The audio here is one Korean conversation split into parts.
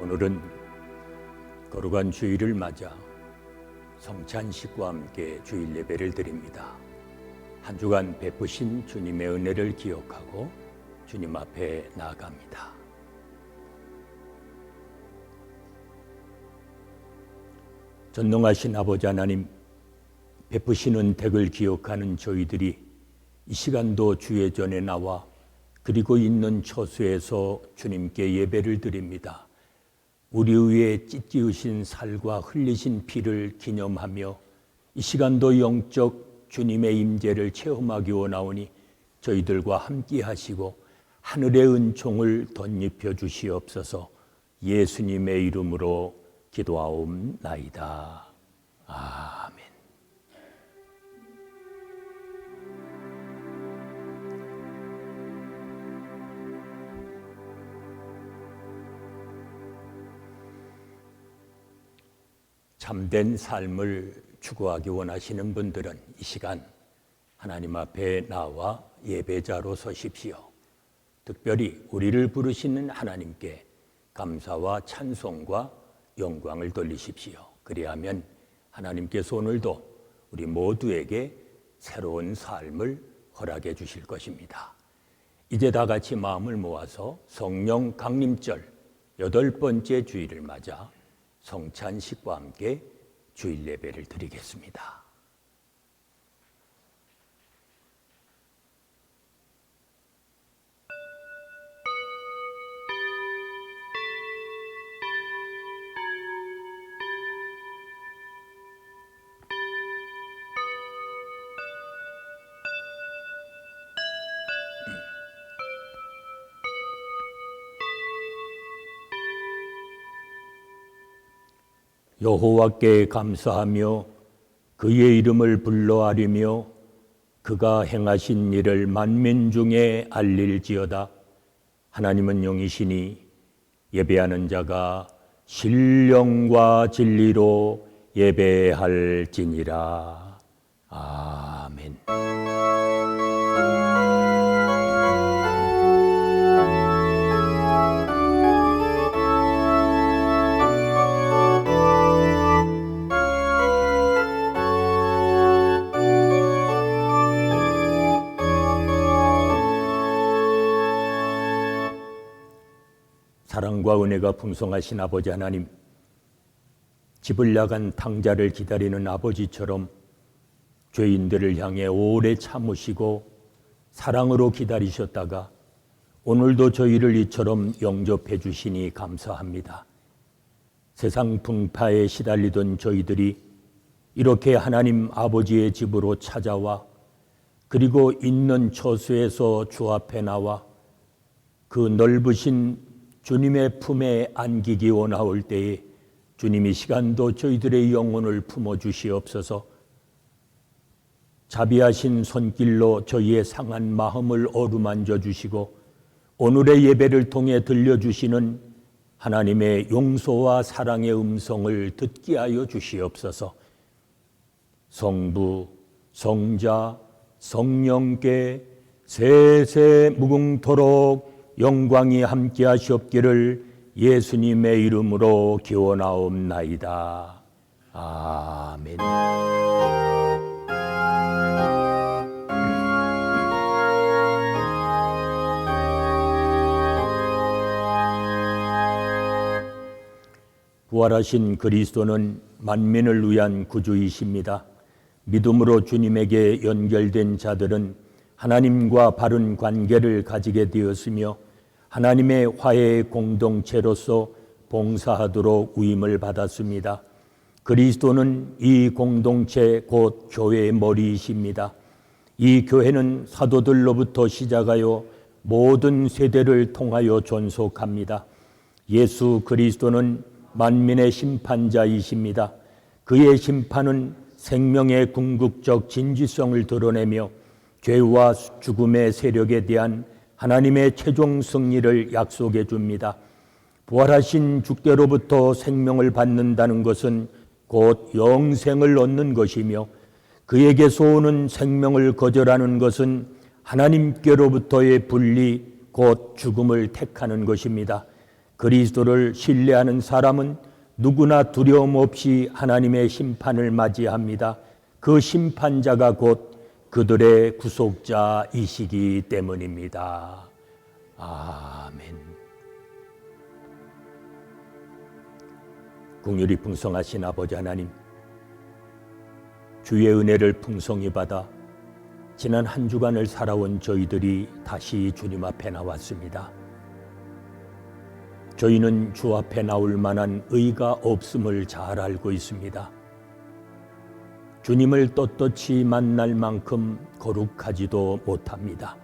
오늘은 거룩한 주일을 맞아 성찬식과 함께 주일 예배를 드립니다. 한 주간 베푸신 주님의 은혜를 기억하고 주님 앞에 나아갑니다. 전능하신 아버지 하나님, 베푸신 은택을 기억하는 저희들이 이 시간도 주의 전에 나와 그리고 있는 처소에서 주님께 예배를 드립니다. 우리 위에 찢기우신 살과 흘리신 피를 기념하며 이 시간도 영적 주님의 임재를 체험하기 원하오니 저희들과 함께 하시고 하늘의 은총을 덧입혀 주시옵소서. 예수님의 이름으로 기도하옵나이다. 아멘. 참된 삶을 추구하기 원하시는 분들은 이 시간 하나님 앞에 나와 예배자로 서십시오. 특별히 우리를 부르시는 하나님께 감사와 찬송과 영광을 돌리십시오. 그리하면 하나님께서 오늘도 우리 모두에게 새로운 삶을 허락해 주실 것입니다. 이제 다 같이 마음을 모아서 성령 강림절 8번째 주일을 맞아 성찬식과 함께 주일 예배를 드리겠습니다. 여호와께 감사하며 그의 이름을 불러아리며 그가 행하신 일을 만민 중에 알릴지어다. 하나님은 영이시니 예배하는 자가 신령과 진리로 예배할지니라. 아멘. 사랑과 은혜가 풍성하신 아버지 하나님, 집을 나간 탕자를 기다리는 아버지처럼 죄인들을 향해 오래 참으시고 사랑으로 기다리셨다가 오늘도 저희를 이처럼 영접해 주시니 감사합니다. 세상 풍파에 시달리던 저희들이 이렇게 하나님 아버지의 집으로 찾아와 그리고 있는 처소에서 주 앞에 나와 그 넓으신 주님의 품에 안기기 원하올 때에 주님이 시간도 저희들의 영혼을 품어주시옵소서. 자비하신 손길로 저희의 상한 마음을 어루만져 주시고 오늘의 예배를 통해 들려주시는 하나님의 용서와 사랑의 음성을 듣게 하여 주시옵소서. 성부, 성자, 성령께 세세 무궁토록 영광이 함께 하시옵기를 예수님의 이름으로 기원하옵나이다. 아멘. 부활하신 그리스도는 만민을 위한 구주이십니다. 믿음으로 주님에게 연결된 자들은 하나님과 바른 관계를 가지게 되었으며 하나님의 화해의 공동체로서 봉사하도록 위임을 받았습니다. 그리스도는 이 공동체 곧 교회의 머리이십니다. 이 교회는 사도들로부터 시작하여 모든 세대를 통하여 존속합니다. 예수 그리스도는 만민의 심판자이십니다. 그의 심판은 생명의 궁극적 진지성을 드러내며 죄와 죽음의 세력에 대한 하나님의 최종 승리를 약속해 줍니다. 부활하신 주께로부터 생명을 받는다는 것은 곧 영생을 얻는 것이며 그에게서 오는 생명을 거절하는 것은 하나님께로부터의 분리 곧 죽음을 택하는 것입니다. 그리스도를 신뢰하는 사람은 누구나 두려움 없이 하나님의 심판을 맞이합니다. 그 심판자가 곧 그들의 구속자이시기 때문입니다. 아멘. 긍휼이 풍성하신 아버지 하나님, 주의 은혜를 풍성히 받아 지난 한 주간을 살아온 저희들이 다시 주님 앞에 나왔습니다. 저희는 주 앞에 나올 만한 의가 없음을 잘 알고 있습니다. 주님을 떳떳이 만날 만큼 거룩하지도 못합니다.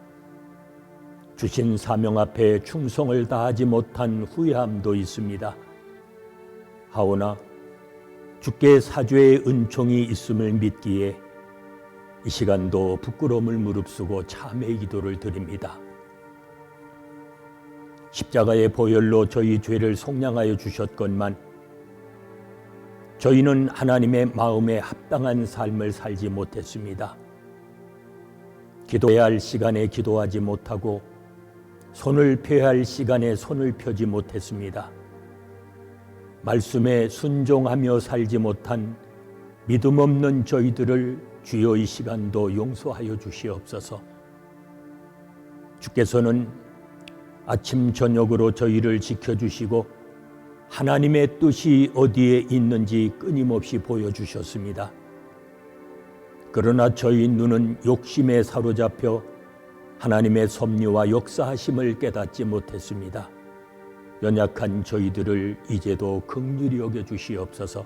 주신 사명 앞에 충성을 다하지 못한 후회함도 있습니다. 하오나 주께 사죄의 은총이 있음을 믿기에 이 시간도 부끄러움을 무릅쓰고 참회의 기도를 드립니다. 십자가의 보혈로 저희 죄를 속량하여 주셨건만 저희는 하나님의 마음에 합당한 삶을 살지 못했습니다. 기도해야 할 시간에 기도하지 못하고 손을 펴야 할 시간에 손을 펴지 못했습니다. 말씀에 순종하며 살지 못한 믿음 없는 저희들을 주여 이 시간도 용서하여 주시옵소서. 주께서는 아침 저녁으로 저희를 지켜주시고 하나님의 뜻이 어디에 있는지 끊임없이 보여주셨습니다. 그러나 저희 눈은 욕심에 사로잡혀 하나님의 섭리와 역사하심을 깨닫지 못했습니다. 연약한 저희들을 이제도 긍휼히 여겨주시옵소서.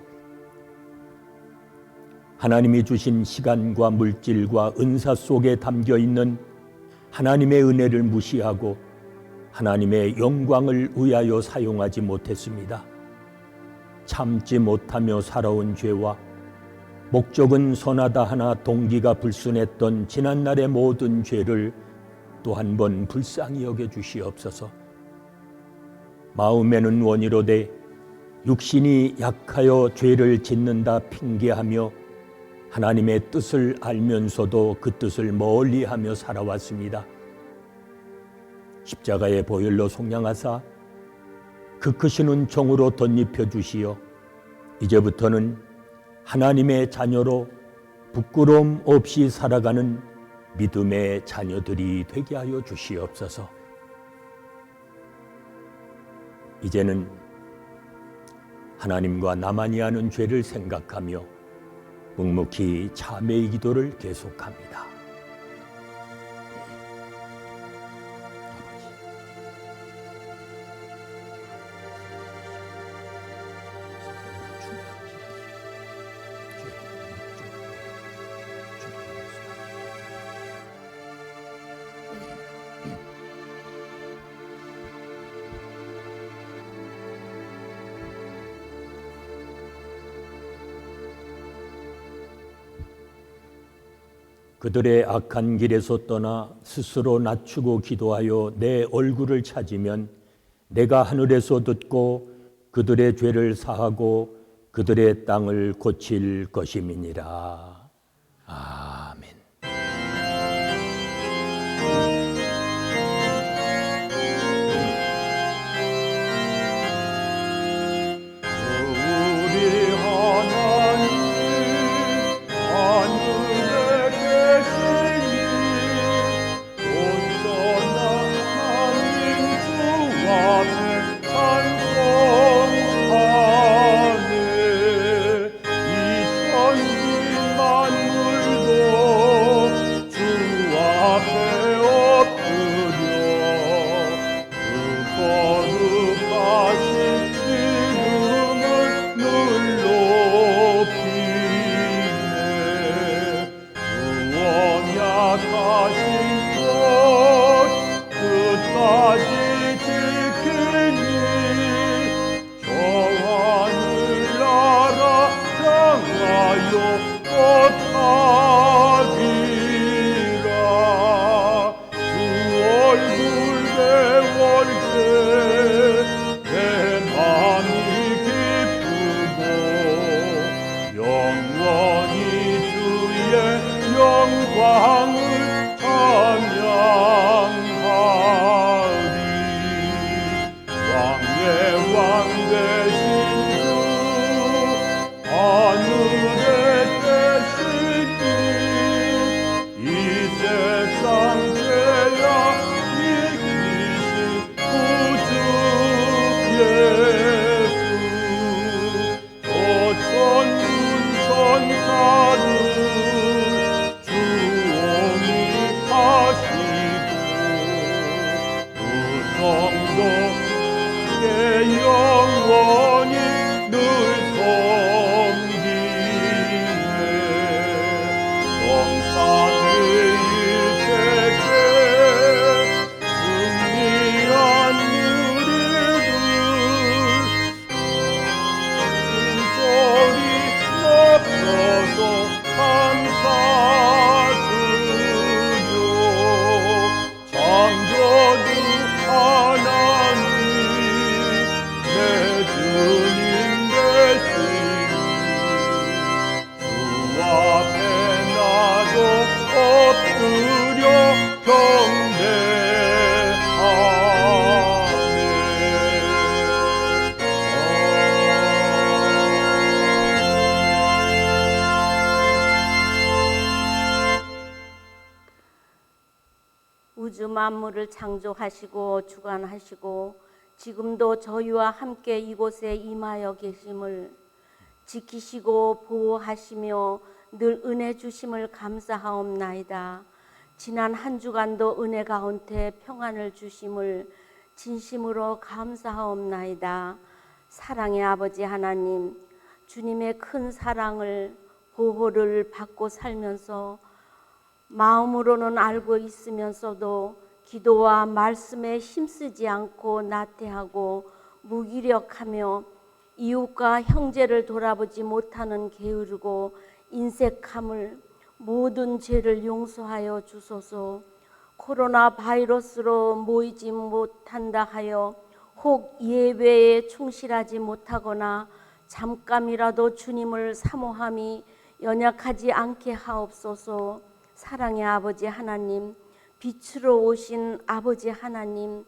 하나님이 주신 시간과 물질과 은사 속에 담겨있는 하나님의 은혜를 무시하고 하나님의 영광을 위하여 사용하지 못했습니다. 참지 못하며 살아온 죄와 목적은 선하다 하나 동기가 불순했던 지난날의 모든 죄를 또 한 번 불쌍히 여겨주시옵소서. 마음에는 원이로되 육신이 약하여 죄를 짓는다 핑계하며 하나님의 뜻을 알면서도 그 뜻을 멀리하며 살아왔습니다. 십자가의 보혈로 속량하사 그 크신 은총으로 덧입혀 주시어 이제부터는 하나님의 자녀로 부끄러움 없이 살아가는 믿음의 자녀들이 되게 하여 주시옵소서. 이제는 하나님과 나만이 하는 죄를 생각하며 묵묵히 참회의 기도를 계속합니다. 그들의 악한 길에서 떠나 스스로 낮추고 기도하여 내 얼굴을 찾으면 내가 하늘에서 듣고 그들의 죄를 사하고 그들의 땅을 고칠 것임이니라. 아멘. 영광을 찬양하리. 왕의 우주 만물을 창조하시고 주관하시고 지금도 저희와 함께 이곳에 임하여 계심을 지키시고 보호하시며 늘 은혜 주심을 감사하옵나이다. 지난 한 주간도 은혜 가운데 평안을 주심을 진심으로 감사하옵나이다. 사랑의 아버지 하나님, 주님의 큰 사랑을 보호를 받고 살면서 마음으로는 알고 있으면서도 기도와 말씀에 힘쓰지 않고 나태하고 무기력하며 이웃과 형제를 돌아보지 못하는 게으르고 인색함을 모든 죄를 용서하여 주소서. 코로나 바이러스로 모이지 못한다 하여 혹 예배에 충실하지 못하거나 잠깐이라도 주님을 사모함이 연약하지 않게 하옵소서. 사랑의 아버지 하나님, 빛으로 오신 아버지 하나님,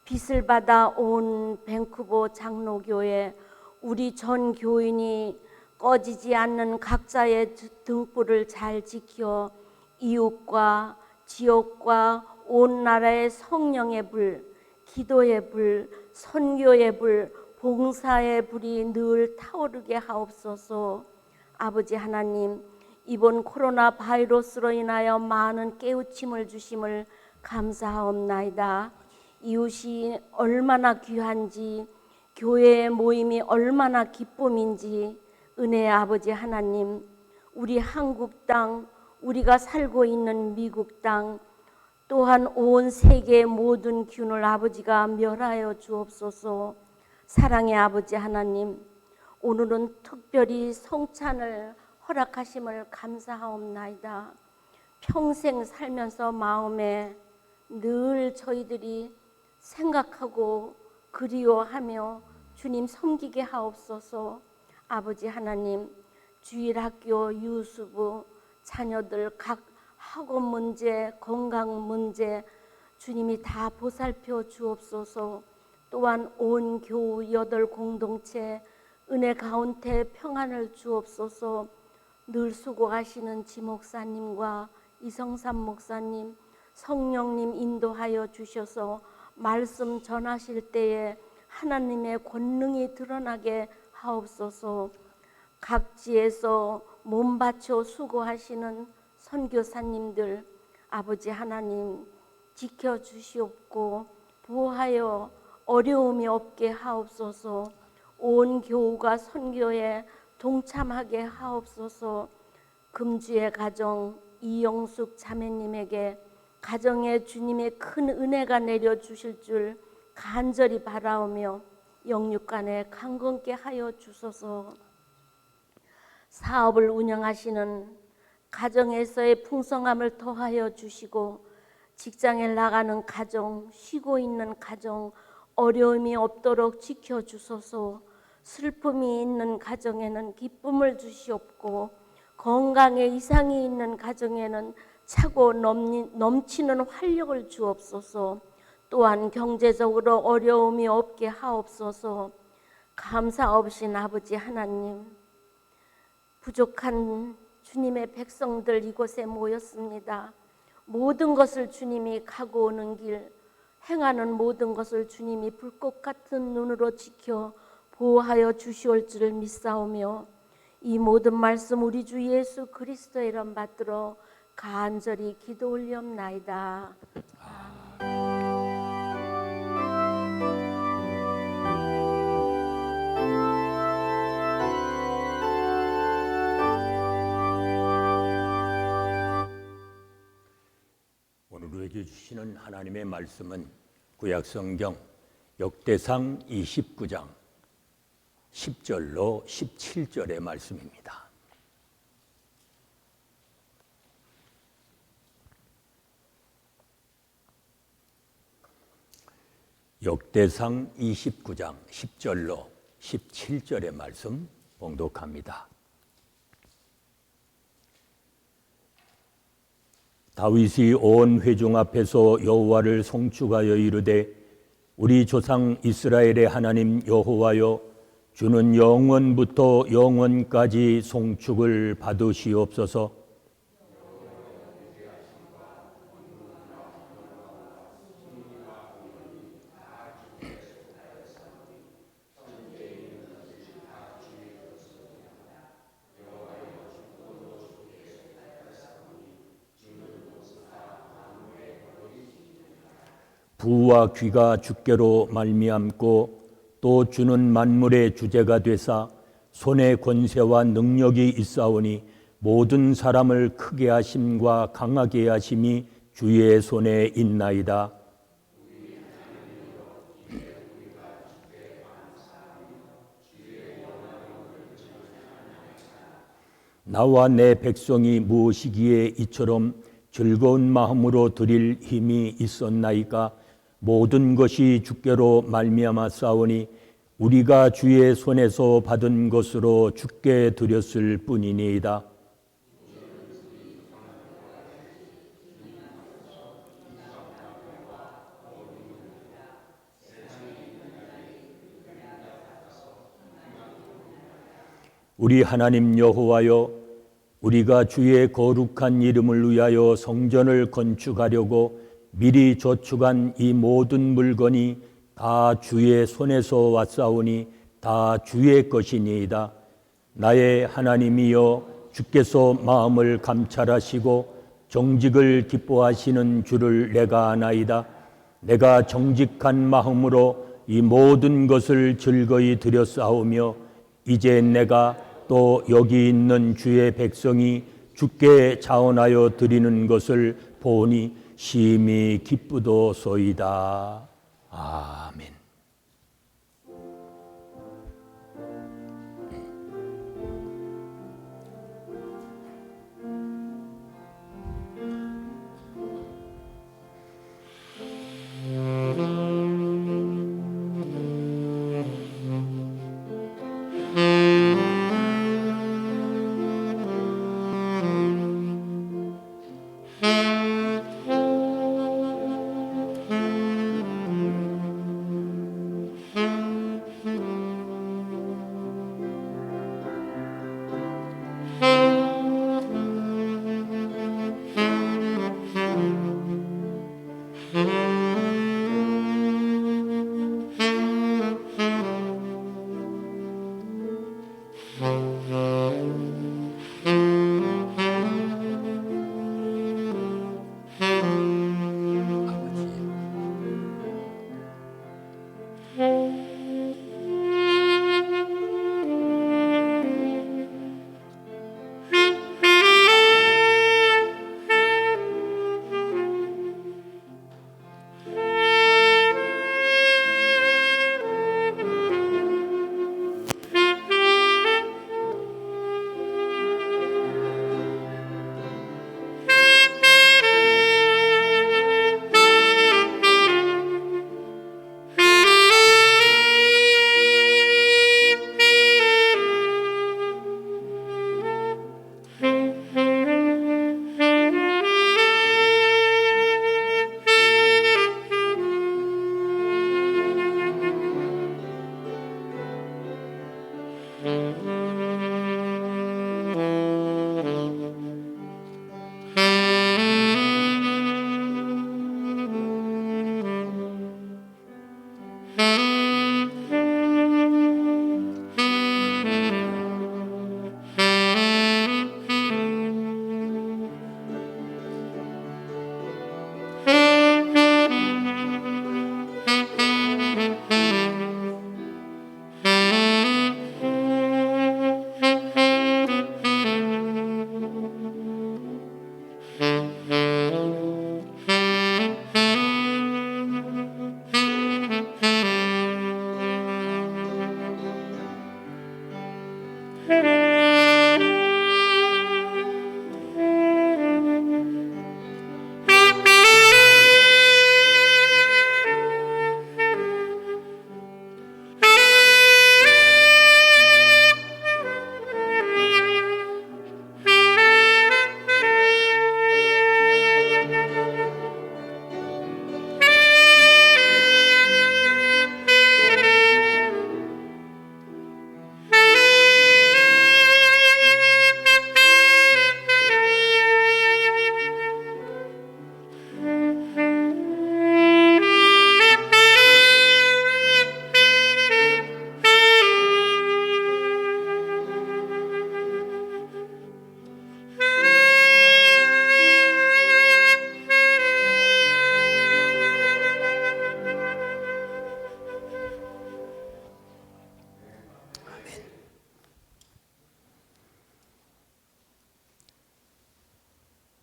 빛을 받아 온 밴쿠버 장로교회 우리 전 교인이 꺼지지 않는 각자의 등불을 잘 지켜 이웃과 지역과 온 나라의 성령의 불, 기도의 불, 선교의 불, 봉사의 불이 늘 타오르게 하옵소서. 아버지 하나님, 이번 코로나 바이러스로 인하여 많은 깨우침을 주심을 감사하옵나이다. 이웃이 얼마나 귀한지, 교회의 모임이 얼마나 기쁨인지 은혜의 아버지 하나님, 우리 한국 땅, 우리가 살고 있는 미국 땅, 또한 온 세계의 모든 균을 아버지가 멸하여 주옵소서. 사랑의 아버지 하나님, 오늘은 특별히 성찬을 허락하심을 감사하옵나이다. 평생 살면서 마음에 늘 저희들이 생각하고 그리워하며 주님 섬기게 하옵소서. 아버지 하나님, 주일학교 유수부 자녀들 각 학업 문제, 건강 문제 주님이 다 보살펴 주옵소서. 또한 온 교우 8 공동체 은혜 가운데 평안을 주옵소서. 늘 수고하시는 지목사님과 이성삼 목사님, 성령님 인도하여 주셔서 말씀 전하실 때에 하나님의 권능이 드러나게 하옵소서. 각지에서 몸바쳐 수고하시는 선교사님들 아버지 하나님 지켜주시옵고 보호하여 어려움이 없게 하옵소서. 온 교우가 선교에 동참하게 하옵소서. 금주의 가정 이영숙 자매님에게 가정에 주님의 큰 은혜가 내려주실 줄 간절히 바라오며 영육간에 강건케 하여 주소서. 사업을 운영하시는 가정에서의 풍성함을 더하여 주시고 직장에 나가는 가정, 쉬고 있는 가정 어려움이 없도록 지켜주소서. 슬픔이 있는 가정에는 기쁨을 주시옵고 건강에 이상이 있는 가정에는 차고 넘치는 활력을 주옵소서. 또한 경제적으로 어려움이 없게 하옵소서. 감사 없인 아버지 하나님, 부족한 주님의 백성들 이곳에 모였습니다. 모든 것을 주님이 가고 오는 길, 행하는 모든 것을 주님이 불꽃 같은 눈으로 지켜 보호하여 주시올 줄을 믿사오며 이 모든 말씀 우리 주 예수 그리스도의 이름 받들어 간절히 기도 올리옵나이다. 오늘 우리에게 주시는 하나님의 말씀은 구약성경 역대상 29장 10절로 17절의 말씀입니다. 역대상 29장 10절로 17절의 말씀 봉독합니다. 다윗이 온 회중 앞에서 여호와를 송축하여 이르되 우리 조상 이스라엘의 하나님 여호와여, 주는 영원부터 영원까지 송축을 받으시옵소서. 부와 귀가 주께로 말미암고 또 주는 만물의 주제가 되사 손에 권세와 능력이 있사오니 모든 사람을 크게 하심과 강하게 하심이 주의 손에 있나이다. 나와 내 백성이 무엇이기에 이처럼 즐거운 마음으로 드릴 힘이 있었나이까. 모든 것이 주께로 말미암아 싸우니 우리가 주의 손에서 받은 것으로 주께 드렸을 뿐이니이다. 우리 하나님 여호와여, 우리가 주의 거룩한 이름을 위하여 성전을 건축하려고 미리 저축한 이 모든 물건이 다 주의 손에서 왔사오니 다 주의 것이니이다. 나의 하나님이여, 주께서 마음을 감찰하시고 정직을 기뻐하시는 줄을 내가 아나이다. 내가 정직한 마음으로 이 모든 것을 즐거이 드렸사오며 이제 내가 또 여기 있는 주의 백성이 주께 자원하여 드리는 것을 보니 심히 기쁘도소이다. 아멘.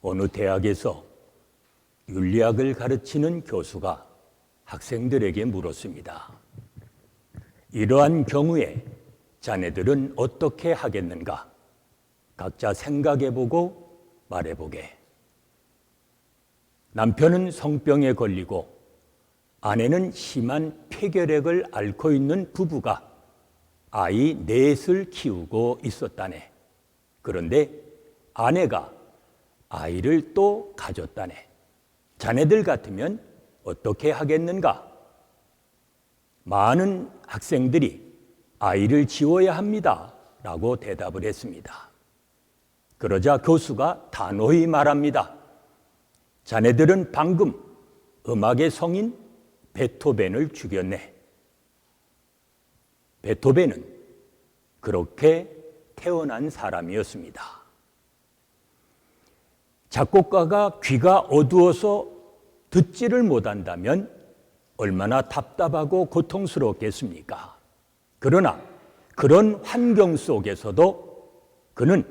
어느 대학에서 윤리학을 가르치는 교수가 학생들에게 물었습니다. 이러한 경우에 자네들은 어떻게 하겠는가? 각자 생각해보고 말해보게. 남편은 성병에 걸리고 아내는 심한 폐결핵을 앓고 있는 부부가 아이 넷을 키우고 있었다네. 그런데 아내가 아이를 또 가졌다네. 자네들 같으면 어떻게 하겠는가? 많은 학생들이 아이를 지워야 합니다 라고 대답을 했습니다. 그러자 교수가 단호히 말합니다. 자네들은 방금 음악의 성인 베토벤을 죽였네. 베토벤은 그렇게 태어난 사람이었습니다. 작곡가가 귀가 어두워서 듣지를 못한다면 얼마나 답답하고 고통스럽겠습니까? 그러나 그런 환경 속에서도 그는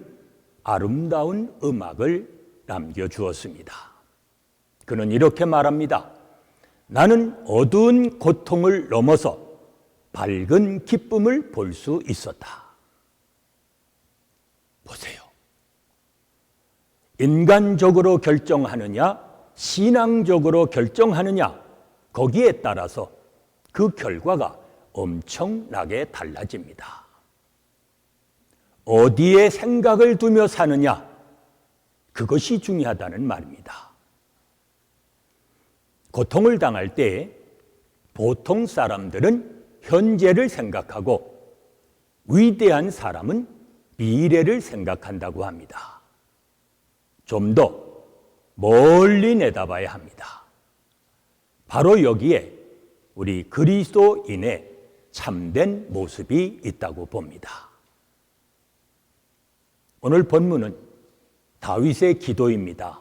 아름다운 음악을 남겨주었습니다. 그는 이렇게 말합니다. 나는 어두운 고통을 넘어서 밝은 기쁨을 볼 수 있었다. 보세요. 인간적으로 결정하느냐, 신앙적으로 결정하느냐, 거기에 따라서 그 결과가 엄청나게 달라집니다. 어디에 생각을 두며 사느냐, 그것이 중요하다는 말입니다. 고통을 당할 때 보통 사람들은 현재를 생각하고 위대한 사람은 미래를 생각한다고 합니다. 좀 더 멀리 내다봐야 합니다. 바로 여기에 우리 그리스도인의 참된 모습이 있다고 봅니다. 오늘 본문은 다윗의 기도입니다.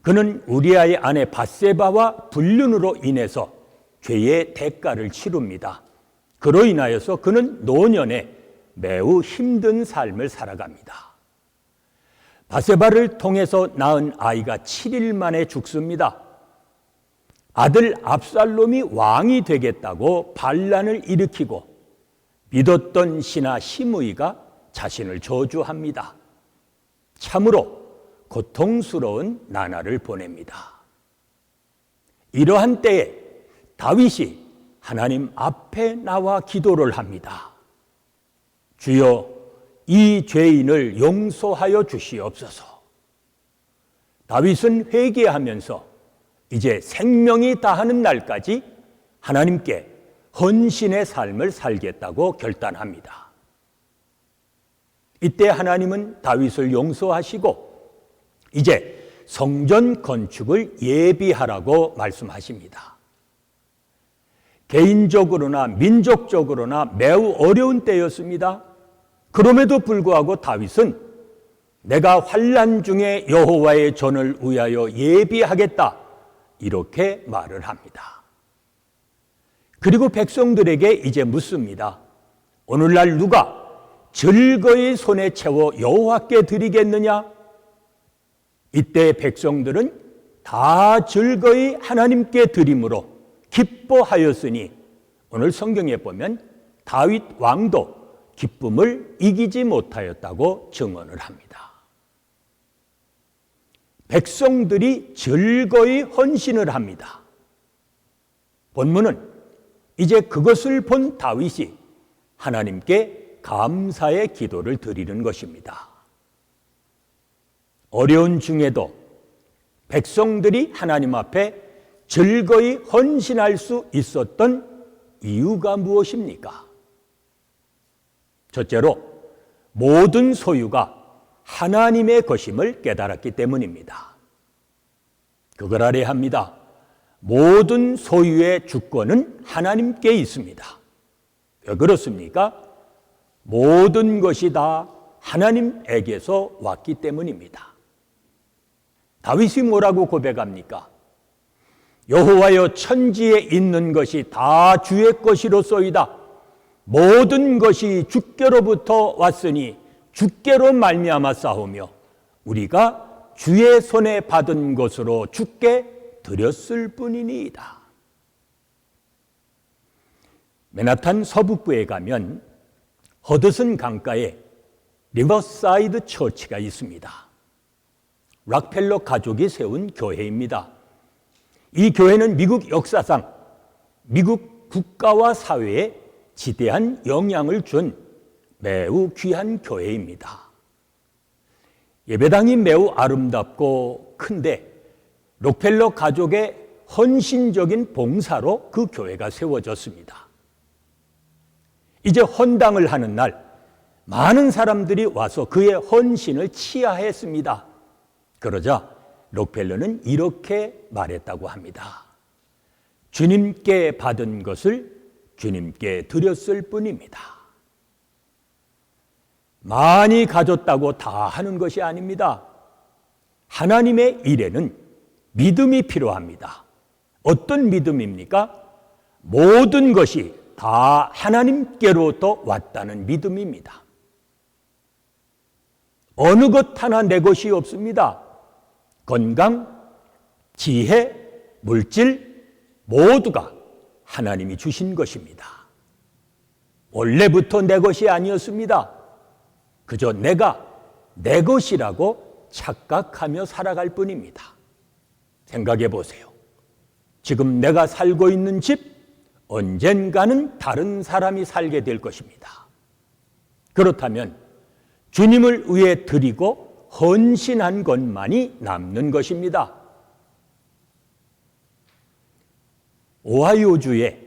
그는 우리아의 아내 밧세바와 불륜으로 인해서 죄의 대가를 치릅니다. 그로 인하여서 그는 노년에 매우 힘든 삶을 살아갑니다. 밧세바를 통해서 낳은 아이가 7일 만에 죽습니다. 아들 압살롬이 왕이 되겠다고 반란을 일으키고 믿었던 신하 시므이가 자신을 저주합니다. 참으로 고통스러운 나날을 보냅니다. 이러한 때에 다윗이 하나님 앞에 나와 기도를 합니다. 주여, 이 죄인을 용서하여 주시옵소서. 다윗은 회개하면서 이제 생명이 다하는 날까지 하나님께 헌신의 삶을 살겠다고 결단합니다. 이때 하나님은 다윗을 용서하시고 이제 성전 건축을 예비하라고 말씀하십니다. 개인적으로나 민족적으로나 매우 어려운 때였습니다. 그럼에도 불구하고 다윗은 내가 환난 중에 여호와의 전을 위하여 예비하겠다, 이렇게 말을 합니다. 그리고 백성들에게 이제 묻습니다. 오늘날 누가 즐거이 손에 채워 여호와께 드리겠느냐? 이때 백성들은 다 즐거이 하나님께 드림으로 기뻐하였으니 오늘 성경에 보면 다윗 왕도 기쁨을 이기지 못하였다고 증언을 합니다. 백성들이 즐거이 헌신을 합니다. 본문은 이제 그것을 본 다윗이 하나님께 감사의 기도를 드리는 것입니다. 어려운 중에도 백성들이 하나님 앞에 즐거이 헌신할 수 있었던 이유가 무엇입니까? 첫째로 모든 소유가 하나님의 것임을 깨달았기 때문입니다. 그걸 알아야 합니다. 모든 소유의 주권은 하나님께 있습니다. 왜 그렇습니까? 모든 것이 다 하나님에게서 왔기 때문입니다. 다윗이 뭐라고 고백합니까? 여호와여, 천지에 있는 것이 다 주의 것이로소이다. 모든 것이 주께로부터 왔으니 주께로 말미암아 싸우며 우리가 주의 손에 받은 것으로 주께 드렸을 뿐이니이다. 맨하탄 서북부에 가면 허드슨 강가에 리버사이드 처치가 있습니다. 락펠러 가족이 세운 교회입니다. 이 교회는 미국 역사상 미국 국가와 사회에 지대한 영향을 준 매우 귀한 교회입니다. 예배당이 매우 아름답고 큰데 록펠러 가족의 헌신적인 봉사로 그 교회가 세워졌습니다. 이제 헌당을 하는 날 많은 사람들이 와서 그의 헌신을 치하했습니다. 그러자 록펠러는 이렇게 말했다고 합니다. 주님께 받은 것을 주님께 드렸을 뿐입니다. 많이 가졌다고 다 하는 것이 아닙니다. 하나님의 일에는 믿음이 필요합니다. 어떤 믿음입니까? 모든 것이 다 하나님께로부터 왔다는 믿음입니다. 어느 것 하나 내 것이 없습니다. 건강, 지혜, 물질 모두가 하나님이 주신 것입니다. 원래부터 내 것이 아니었습니다. 그저 내가 내 것이라고 착각하며 살아갈 뿐입니다. 생각해 보세요. 지금 내가 살고 있는 집, 언젠가는 다른 사람이 살게 될 것입니다. 그렇다면 주님을 위해 드리고 헌신한 것만이 남는 것입니다. 오하이오주에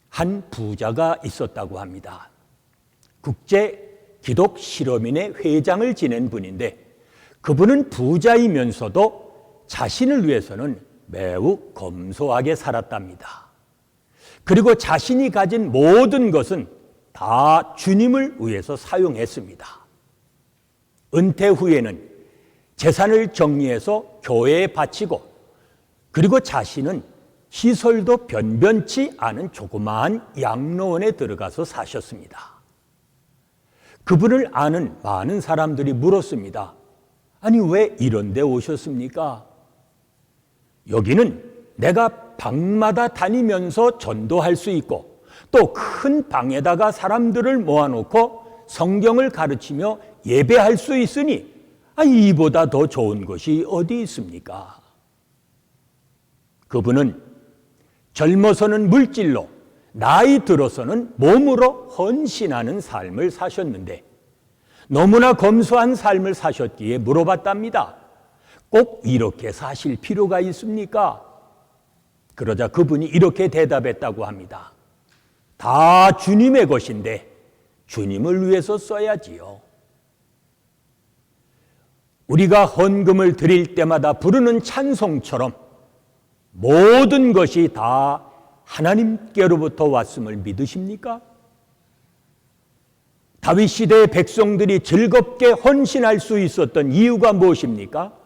한 부자가 있었다고 합니다. 국제 기독 실험인의 회장을 지낸 분인데 그분은 부자이면서도 자신을 위해서는 매우 검소하게 살았답니다. 그리고 자신이 가진 모든 것은 다 주님을 위해서 사용했습니다. 은퇴 후에는 재산을 정리해서 교회에 바치고 그리고 자신은 시설도 변변치 않은 조그마한 양로원에 들어가서 사셨습니다. 그분을 아는 많은 사람들이 물었습니다. 아니 왜 이런 데 오셨습니까? 여기는 내가 방마다 다니면서 전도할 수 있고 또 큰 방에다가 사람들을 모아놓고 성경을 가르치며 예배할 수 있으니 이보다 더 좋은 것이 어디 있습니까? 그분은 젊어서는 물질로 나이 들어서는 몸으로 헌신하는 삶을 사셨는데 너무나 검소한 삶을 사셨기에 물어봤답니다. 꼭 이렇게 사실 필요가 있습니까? 그러자 그분이 이렇게 대답했다고 합니다. 다 주님의 것인데 주님을 위해서 써야지요. 우리가 헌금을 드릴 때마다 부르는 찬송처럼 모든 것이 다 하나님께로부터 왔음을 믿으십니까? 다윗 시대의 백성들이 즐겁게 헌신할 수 있었던 이유가 무엇입니까?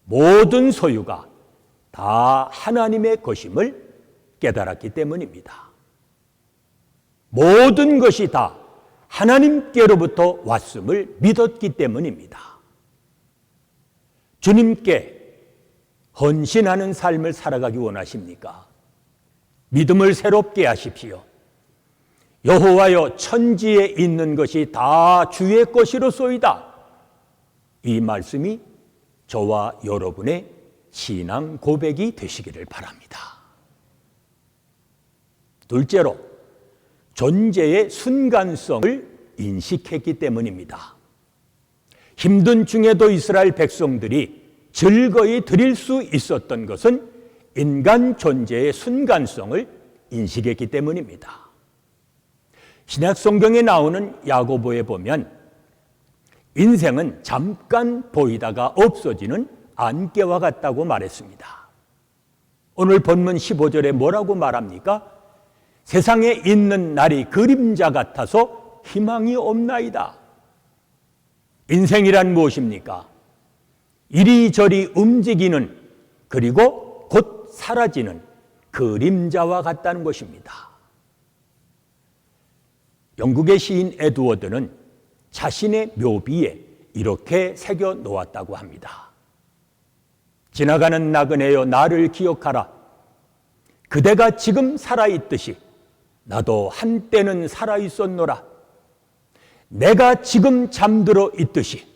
모든 소유가 다 하나님의 것임을 깨달았기 때문입니다. 모든 것이 다 하나님께로부터 왔음을 믿었기 때문입니다. 주님께 헌신하는 삶을 살아가기 원하십니까? 믿음을 새롭게 하십시오. 여호와여 천지에 있는 것이 다 주의 것이로소이다. 이 말씀이 저와 여러분의 신앙 고백이 되시기를 바랍니다. 둘째로 존재의 순간성을 인식했기 때문입니다. 힘든 중에도 이스라엘 백성들이 즐거이 드릴 수 있었던 것은 인간 존재의 순간성을 인식했기 때문입니다. 신약 성경에 나오는 야고보에 보면 인생은 잠깐 보이다가 없어지는 안개와 같다고 말했습니다. 오늘 본문 15절에 뭐라고 말합니까? 세상에 있는 날이 그림자 같아서 희망이 없나이다. 인생이란 무엇입니까? 이리저리 움직이는 그리고 곧 사라지는 그림자와 같다는 것입니다. 영국의 시인 에드워드는 자신의 묘비에 이렇게 새겨 놓았다고 합니다. 지나가는 나그네여 나를 기억하라. 그대가 지금 살아있듯이 나도 한때는 살아있었노라. 내가 지금 잠들어 있듯이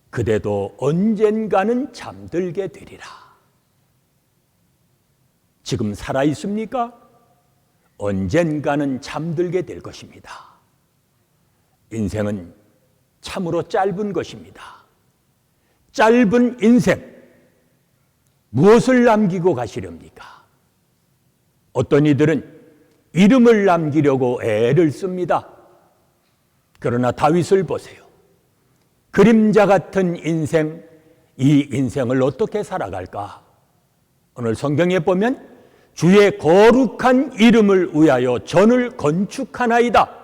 그대도 언젠가는 잠들게 되리라. 지금 살아있습니까? 언젠가는 잠들게 될 것입니다. 인생은 참으로 짧은 것입니다. 짧은 인생, 무엇을 남기고 가시렵니까? 어떤 이들은 이름을 남기려고 애를 씁니다. 그러나 다윗을 보세요. 그림자 같은 인생, 이 인생을 어떻게 살아갈까? 오늘 성경에 보면 주의 거룩한 이름을 위하여 전을 건축하나이다.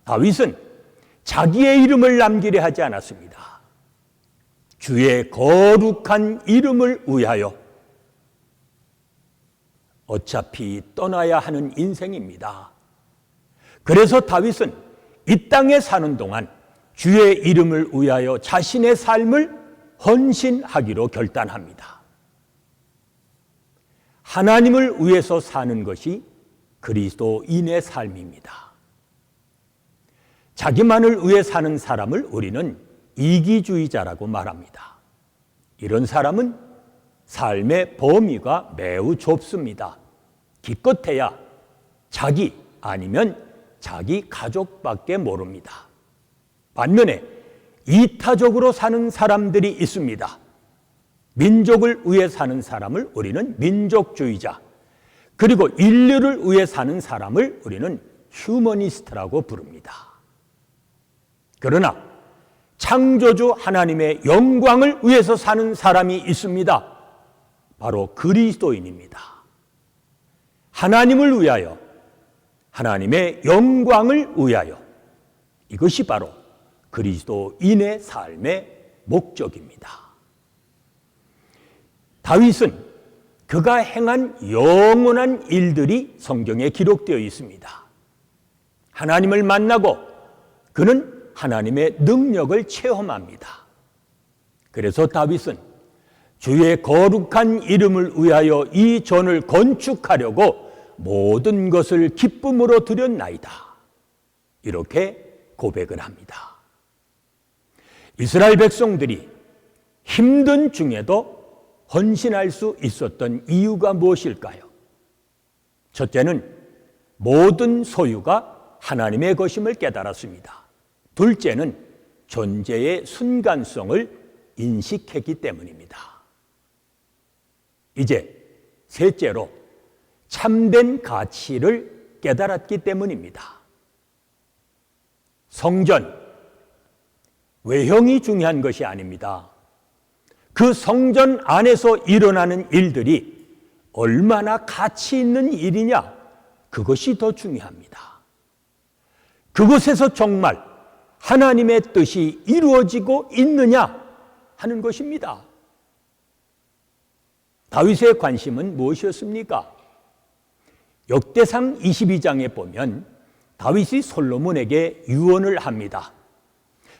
다윗은 자기의 이름을 남기려 하지 않았습니다. 주의 거룩한 이름을 위하여. 어차피 떠나야 하는 인생입니다. 그래서 다윗은 이 땅에 사는 동안 주의 이름을 위하여 자신의 삶을 헌신하기로 결단합니다. 하나님을 위해서 사는 것이 그리스도인의 삶입니다. 자기만을 위해 사는 사람을 우리는 이기주의자라고 말합니다. 이런 사람은 삶의 범위가 매우 좁습니다. 기껏해야 자기 아니면 자기 가족밖에 모릅니다. 반면에 이타적으로 사는 사람들이 있습니다. 민족을 위해 사는 사람을 우리는 민족주의자, 그리고 인류를 위해 사는 사람을 우리는 휴머니스트라고 부릅니다. 그러나 창조주 하나님의 영광을 위해서 사는 사람이 있습니다. 바로 그리스도인입니다. 하나님을 위하여, 하나님의 영광을 위하여, 이것이 바로 그리스도인의 삶의 목적입니다. 다윗은 그가 행한 영원한 일들이 성경에 기록되어 있습니다. 하나님을 만나고 그는 하나님의 능력을 체험합니다. 그래서 다윗은 주의 거룩한 이름을 위하여 이 전을 건축하려고 모든 것을 기쁨으로 드렸나이다. 이렇게 고백을 합니다. 이스라엘 백성들이 힘든 중에도 헌신할 수 있었던 이유가 무엇일까요? 첫째는 모든 소유가 하나님의 것임을 깨달았습니다. 둘째는 존재의 순간성을 인식했기 때문입니다. 이제 셋째로 참된 가치를 깨달았기 때문입니다. 성전, 외형이 중요한 것이 아닙니다. 그 성전 안에서 일어나는 일들이 얼마나 가치 있는 일이냐, 그것이 더 중요합니다. 그곳에서 정말 하나님의 뜻이 이루어지고 있느냐 하는 것입니다. 다윗의 관심은 무엇이었습니까? 역대상 22장에 보면 다윗이 솔로몬에게 유언을 합니다.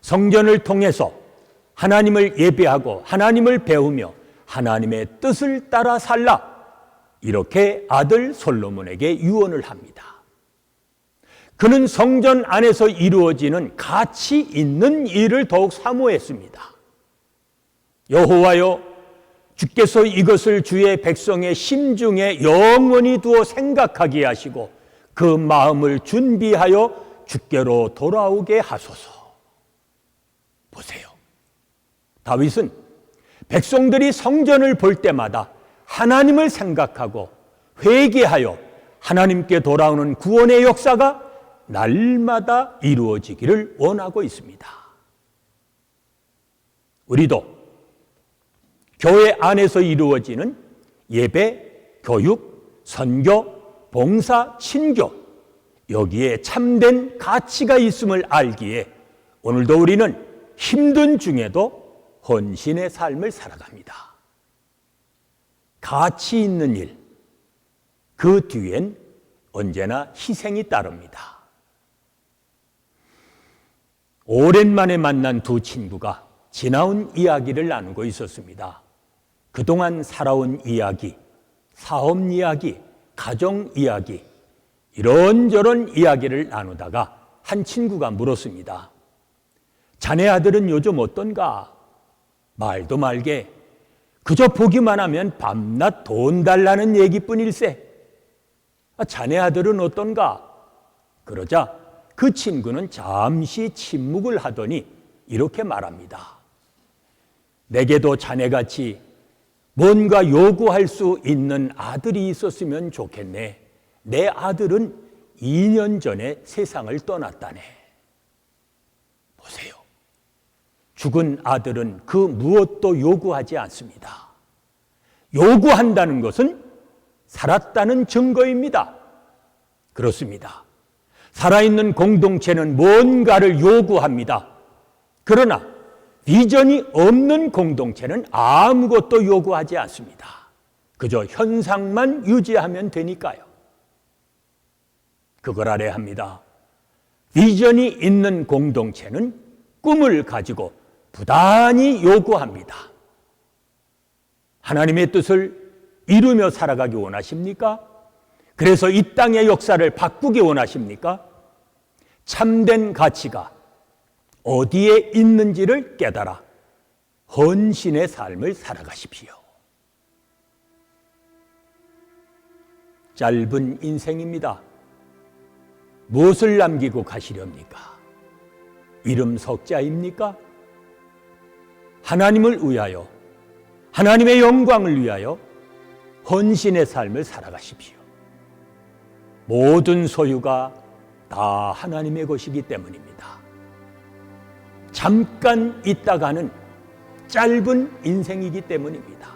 성전을 통해서 하나님을 예배하고 하나님을 배우며 하나님의 뜻을 따라 살라, 이렇게 아들 솔로몬에게 유언을 합니다. 그는 성전 안에서 이루어지는 가치 있는 일을 더욱 사모했습니다. 여호와여, 주께서 이것을 주의 백성의 심중에 영원히 두어 생각하게 하시고 그 마음을 준비하여 주께로 돌아오게 하소서. 보세요. 다윗은 백성들이 성전을 볼 때마다 하나님을 생각하고 회개하여 하나님께 돌아오는 구원의 역사가 날마다 이루어지기를 원하고 있습니다. 우리도 교회 안에서 이루어지는 예배, 교육, 선교, 봉사, 친교, 여기에 참된 가치가 있음을 알기에 오늘도 우리는 힘든 중에도 헌신의 삶을 살아갑니다. 가치 있는 일, 그 뒤엔 언제나 희생이 따릅니다. 오랜만에 만난 두 친구가 지나온 이야기를 나누고 있었습니다. 그동안 살아온 이야기, 사업 이야기, 가정 이야기, 이런저런 이야기를 나누다가 한 친구가 물었습니다. 자네 아들은 요즘 어떤가? 말도 말게 그저 보기만 하면 밤낮 돈 달라는 얘기뿐일세. 자네 아들은 어떤가? 그러자 그 친구는 잠시 침묵을 하더니 이렇게 말합니다. 내게도 자네같이 뭔가 요구할 수 있는 아들이 있었으면 좋겠네. 내 아들은 2년 전에 세상을 떠났다네. 보세요. 죽은 아들은 그 무엇도 요구하지 않습니다. 요구한다는 것은 살았다는 증거입니다. 그렇습니다. 살아있는 공동체는 뭔가를 요구합니다. 그러나 비전이 없는 공동체는 아무것도 요구하지 않습니다. 그저 현상만 유지하면 되니까요. 그걸 알아야 합니다. 비전이 있는 공동체는 꿈을 가지고 부단히 요구합니다. 하나님의 뜻을 이루며 살아가기 원하십니까? 그래서 이 땅의 역사를 바꾸기 원하십니까? 참된 가치가 어디에 있는지를 깨달아 헌신의 삶을 살아가십시오. 짧은 인생입니다. 무엇을 남기고 가시렵니까? 이름 석자입니까? 하나님을 위하여, 하나님의 영광을 위하여 헌신의 삶을 살아가십시오. 모든 소유가 다 하나님의 것이기 때문입니다. 잠깐 있다가는 짧은 인생이기 때문입니다.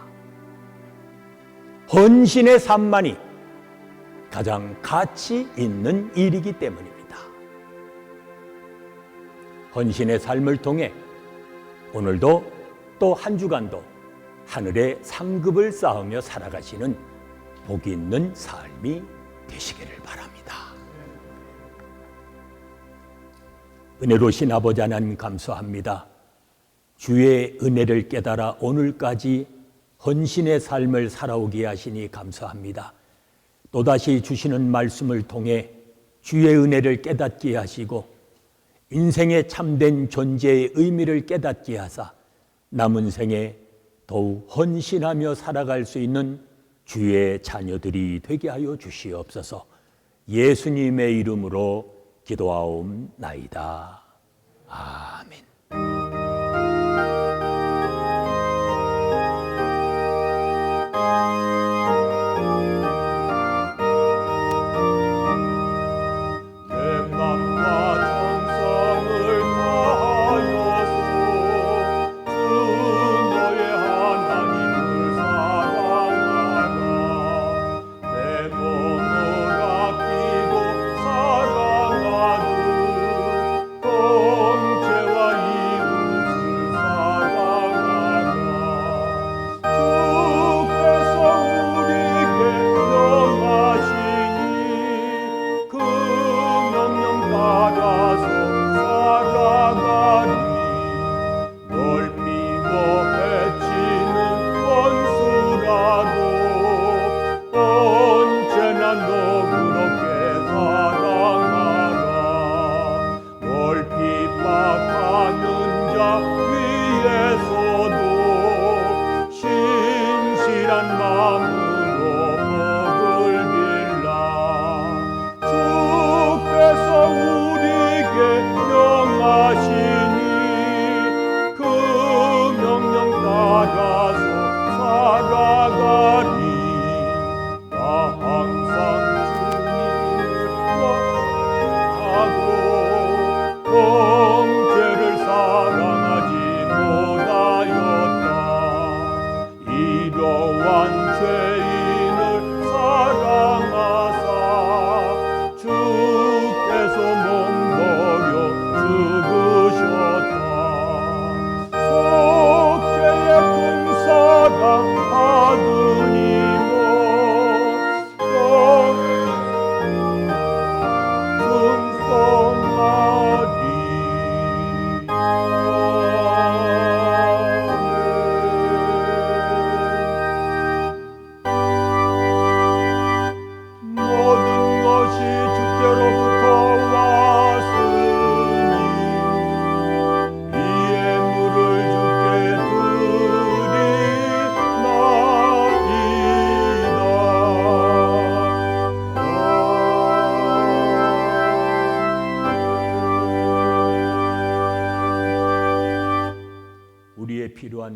헌신의 삶만이 가장 가치 있는 일이기 때문입니다. 헌신의 삶을 통해 오늘도 또 한 주간도 하늘의 상급을 쌓으며 살아가시는 복 있는 삶이 되시기를 바랍니다. 은혜로우신 아버지 하나님 감사합니다. 주의 은혜를 깨달아 오늘까지 헌신의 삶을 살아오게 하시니 감사합니다. 또다시 주시는 말씀을 통해 주의 은혜를 깨닫게 하시고 인생의 참된 존재의 의미를 깨닫게 하사 남은 생에 더욱 헌신하며 살아갈 수 있는 주의 자녀들이 되게 하여 주시옵소서. 예수님의 이름으로 기도하옵나이다. 아멘.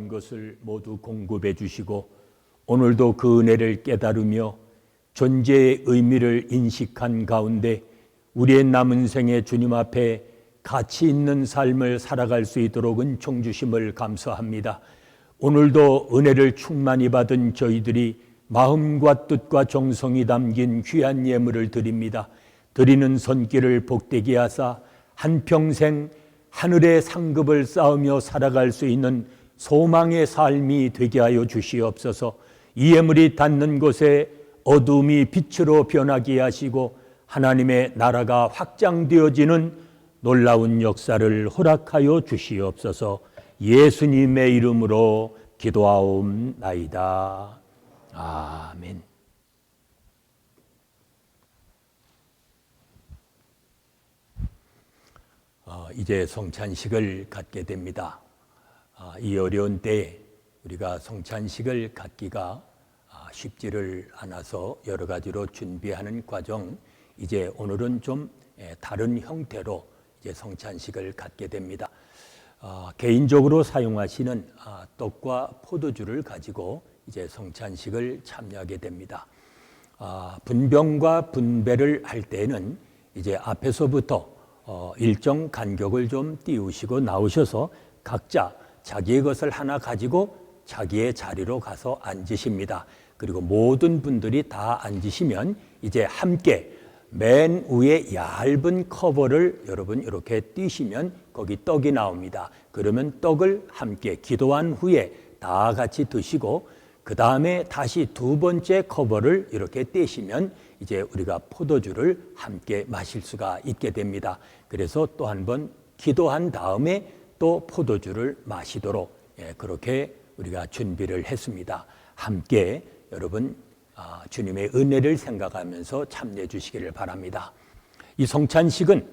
놀라운 것을 모두 공급해 주시고 오늘도 그 은혜를 깨달으며 존재의 의미를 인식한 가운데 우리의 남은 생에 주님 앞에 가치 있는 삶을 살아갈 수 있도록 은총 주심을 감사합니다. 오늘도 은혜를 충만히 받은 저희들이 마음과 뜻과 정성이 담긴 귀한 예물을 드립니다. 드리는 손길을 복되게 하사 한평생 하늘의 상급을 쌓으며 살아갈 수 있는 소망의 삶이 되게 하여 주시옵소서. 이 예물이 닿는 곳에 어둠이 빛으로 변하게 하시고 하나님의 나라가 확장되어지는 놀라운 역사를 허락하여 주시옵소서. 예수님의 이름으로 기도하옵나이다. 아멘. 이제 성찬식을 갖게 됩니다. 이 어려운 때에 우리가 성찬식을 갖기가 쉽지를 않아서 여러 가지로 준비하는 과정, 이제 오늘은 좀 다른 형태로 이제 성찬식을 갖게 됩니다. 개인적으로 사용하시는 떡과 포도주를 가지고 이제 성찬식을 참여하게 됩니다. 분병과 분배를 할 때는 이제 앞에서부터 일정 간격을 좀 띄우시고 나오셔서 각자 자기의 것을 하나 가지고 자기의 자리로 가서 앉으십니다. 그리고 모든 분들이 다 앉으시면 이제 함께 맨 위에 얇은 커버를 여러분 이렇게 띄시면 거기 떡이 나옵니다. 그러면 떡을 함께 기도한 후에 다 같이 드시고 그 다음에 다시 두 번째 커버를 이렇게 떼시면 이제 우리가 포도주를 함께 마실 수가 있게 됩니다. 그래서 또 한 번 기도한 다음에 또 포도주를 마시도록 그렇게 우리가 준비를 했습니다. 함께 여러분 주님의 은혜를 생각하면서 참여해 주시기를 바랍니다. 이 성찬식은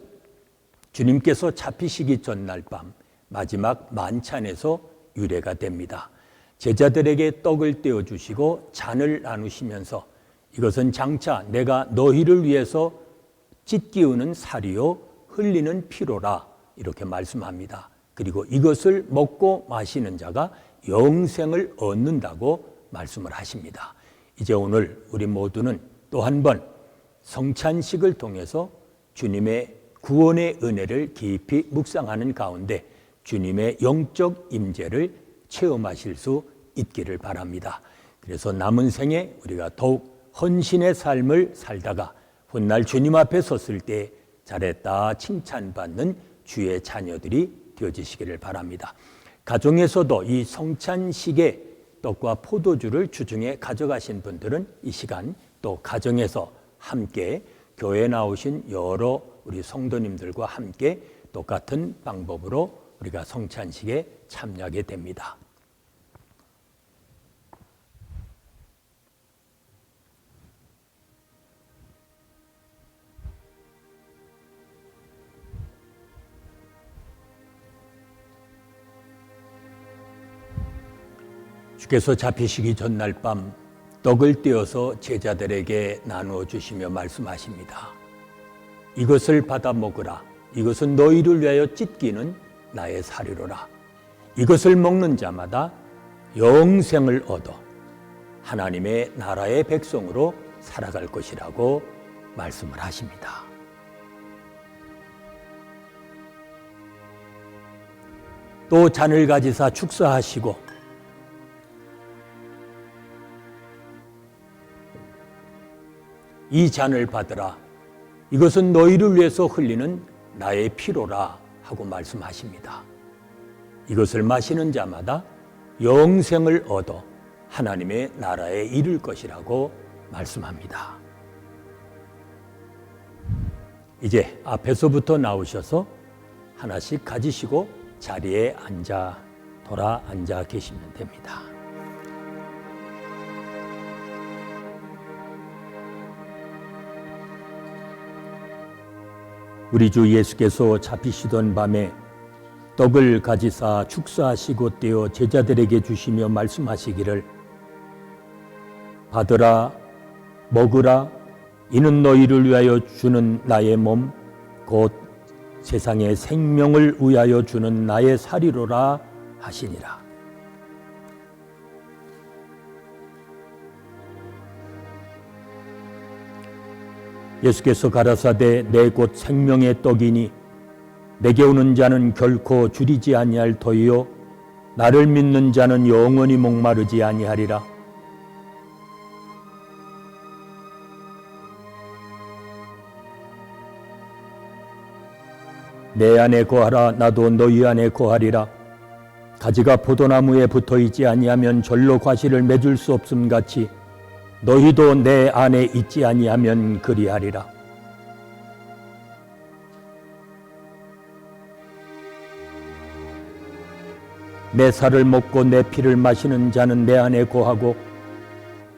주님께서 잡히시기 전날 밤 마지막 만찬에서 유래가 됩니다. 제자들에게 떡을 떼어주시고 잔을 나누시면서 이것은 장차 내가 너희를 위해서 찢기우는 살이요 흘리는 피로라 이렇게 말씀합니다. 그리고 이것을 먹고 마시는 자가 영생을 얻는다고 말씀을 하십니다. 이제 오늘 우리 모두는 또 한 번 성찬식을 통해서 주님의 구원의 은혜를 깊이 묵상하는 가운데 주님의 영적 임재를 체험하실 수 있기를 바랍니다. 그래서 남은 생에 우리가 더욱 헌신의 삶을 살다가 훗날 주님 앞에 섰을 때 잘했다 칭찬받는 주의 자녀들이 되어지시기를 바랍니다. 가정에서도 이 성찬식에 떡과 포도주를 주중에 가져가신 분들은 이 시간 또 가정에서 함께 교회에 나오신 여러 우리 성도님들과 함께 똑같은 방법으로 우리가 성찬식에 참여하게 됩니다. 주께서 잡히시기 전날 밤 떡을 떼어서 제자들에게 나누어 주시며 말씀하십니다. 이것을 받아 먹으라. 이것은 너희를 위하여 찢기는 나의 살이로라. 이것을 먹는 자마다 영생을 얻어 하나님의 나라의 백성으로 살아갈 것이라고 말씀을 하십니다. 또 잔을 가지사 축사하시고 이 잔을 받으라. 이것은 너희를 위해서 흘리는 나의 피로라 하고 말씀하십니다. 이것을 마시는 자마다 영생을 얻어 하나님의 나라에 이를 것이라고 말씀합니다. 이제 앞에서부터 나오셔서 하나씩 가지시고 자리에 돌아 앉아 계시면 됩니다. 우리 주 예수께서 잡히시던 밤에 떡을 가지사 축사하시고 떼어 제자들에게 주시며 말씀하시기를 받으라 먹으라 이는 너희를 위하여 주는 나의 몸 곧 세상의 생명을 위하여 주는 나의 살이로라 하시니라. 예수께서 가라사대 내 곧 생명의 떡이니 내게 오는 자는 결코 줄이지 아니할 터이요 나를 믿는 자는 영원히 목마르지 아니하리라. 내 안에 거하라. 나도 너희 안에 거하리라. 가지가 포도나무에 붙어있지 아니하면 절로 과실을 맺을 수 없음 같이 너희도 내 안에 있지 아니하면 그리하리라. 내 살을 먹고 내 피를 마시는 자는 내 안에 거하고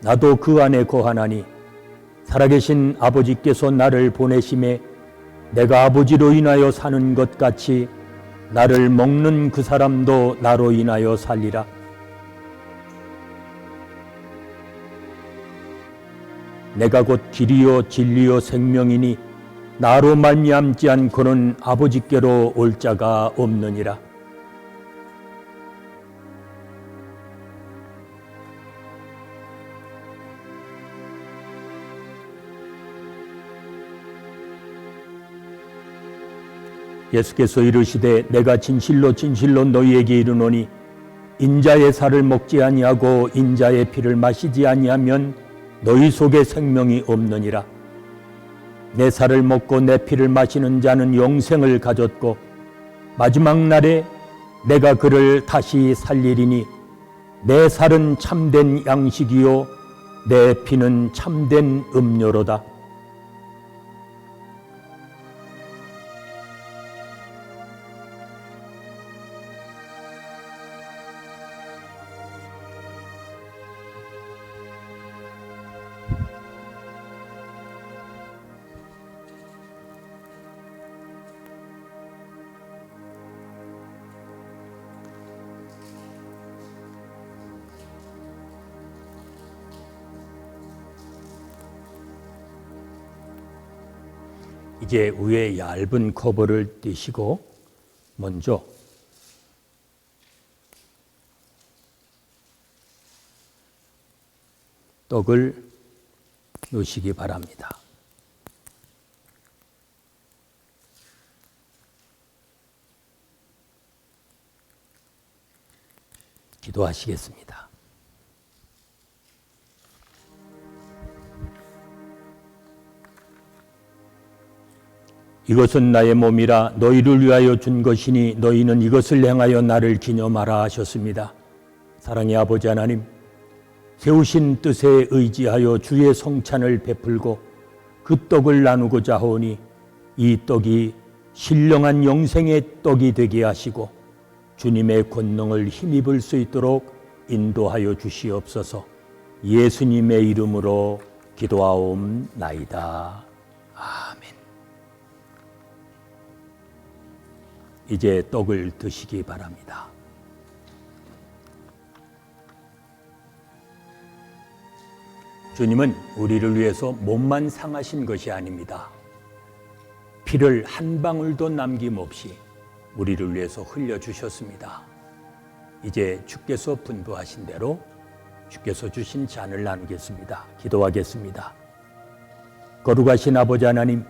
나도 그 안에 거하나니 살아계신 아버지께서 나를 보내심에 내가 아버지로 인하여 사는 것 같이 나를 먹는 그 사람도 나로 인하여 살리라. 내가 곧 길이요 진리요 생명이니 나로 말미암지 않고는 아버지께로 올 자가 없느니라. 예수께서 이르시되 내가 진실로 진실로 너희에게 이르노니 인자의 살을 먹지 아니하고 인자의 피를 마시지 아니하면 너희 속에 생명이 없느니라. 내 살을 먹고 내 피를 마시는 자는 영생을 가졌고 마지막 날에 내가 그를 다시 살리리니 내 살은 참된 양식이요 내 피는 참된 음료로다. 이제 위에 얇은 커버를 떼시고 먼저 떡을 넣으시기 바랍니다. 기도하시겠습니다. 이것은 나의 몸이라 너희를 위하여 준 것이니 너희는 이것을 행하여 나를 기념하라 하셨습니다. 사랑의 아버지 하나님, 세우신 뜻에 의지하여 주의 성찬을 베풀고 그 떡을 나누고자 하오니 이 떡이 신령한 영생의 떡이 되게 하시고 주님의 권능을 힘입을 수 있도록 인도하여 주시옵소서. 예수님의 이름으로 기도하옵나이다. 아멘. 이제 떡을 드시기 바랍니다. 주님은 우리를 위해서 몸만 상하신 것이 아닙니다. 피를 한 방울도 남김없이 우리를 위해서 흘려주셨습니다. 이제 주께서 분부하신 대로 주께서 주신 잔을 나누겠습니다. 기도하겠습니다. 거룩하신 아버지 하나님,